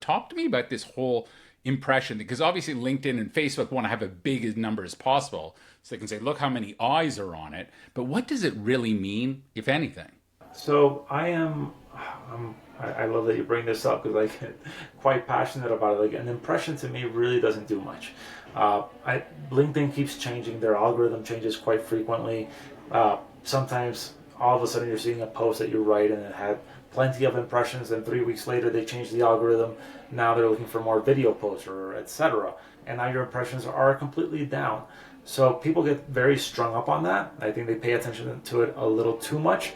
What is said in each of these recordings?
Talk to me about this whole impression, because obviously LinkedIn and Facebook want to have a big number as possible so they can say, look how many eyes are on it. But what does it really mean, if anything? So I love that you bring this up because I get quite passionate about it. Like an impression to me really doesn't do much. LinkedIn keeps changing; their algorithm changes quite frequently. Sometimes all of a sudden you're seeing a post that you write and it had plenty of impressions, and 3 weeks later they change the algorithm. Now they're looking for more video posts or etc. And now your impressions are completely down. So people get very strung up on that. I think they pay attention to it a little too much.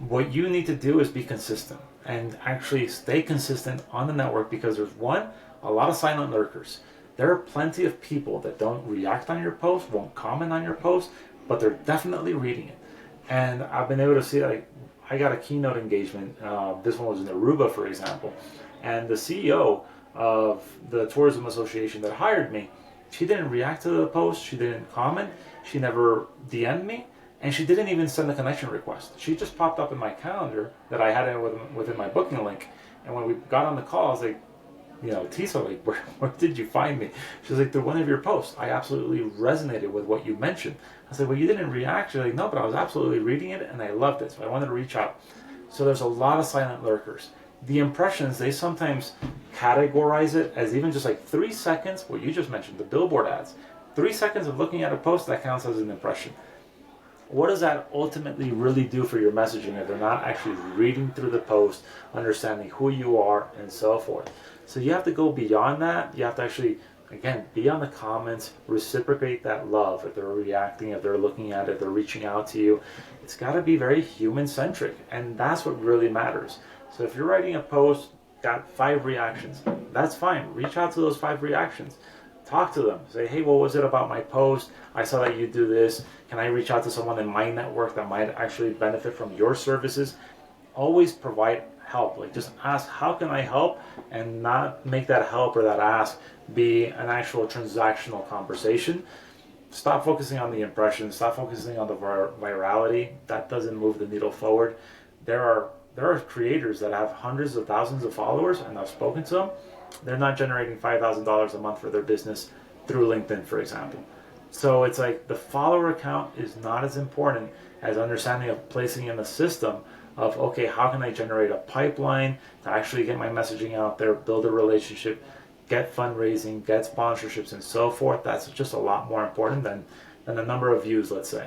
What you need to do is be consistent and actually stay consistent on the network because there's a lot of silent lurkers. There are plenty of people that don't react on your post, won't comment on your post, but they're definitely reading it. And I've been able to see, like, I got a keynote engagement. This one was in Aruba, for example, and the CEO of the tourism association that hired me, she didn't react to the post, she didn't comment, she never DM'd me, and she didn't even send a connection request. She just popped up in my calendar that I had within my booking link. And when we got on the call, I was like, Tisa, like, where did you find me? She was like, through one of your posts. I absolutely resonated with what you mentioned. I said, well, you didn't react. She's like, no, but I was absolutely reading it and I loved it. So I wanted to reach out. So there's a lot of silent lurkers. The impressions, they sometimes categorize it as even just like 3 seconds, what you just mentioned, the billboard ads. 3 seconds of looking at a post, that counts as an impression. What does that ultimately really do for your messaging if they're not actually reading through the post, understanding who you are, and so forth? So you have to go beyond that. You have to actually, again, be on the comments, reciprocate that love. If they're reacting, if they're looking at it, if they're reaching out to you, it's got to be very human centric, and that's what really matters. So if you're writing a post, got 5 reactions, that's fine. Reach out to those 5 reactions. Talk to them. Say, hey, what was it about my post? I saw that you do this. Can I reach out to someone in my network that might actually benefit from your services? Always provide help. Like, just ask, how can I help? And not make that help or that ask be an actual transactional conversation. Stop focusing on the impression. Stop focusing on the virality. That doesn't move the needle forward. There are creators that have hundreds of thousands of followers, and I've spoken to them. They're not generating $5,000 a month for their business through LinkedIn, for example. So it's like the follower count is not as important as understanding of placing in a system of, okay, how can I generate a pipeline to actually get my messaging out there, build a relationship, get fundraising, get sponsorships, and so forth. That's just a lot more important than the number of views, let's say.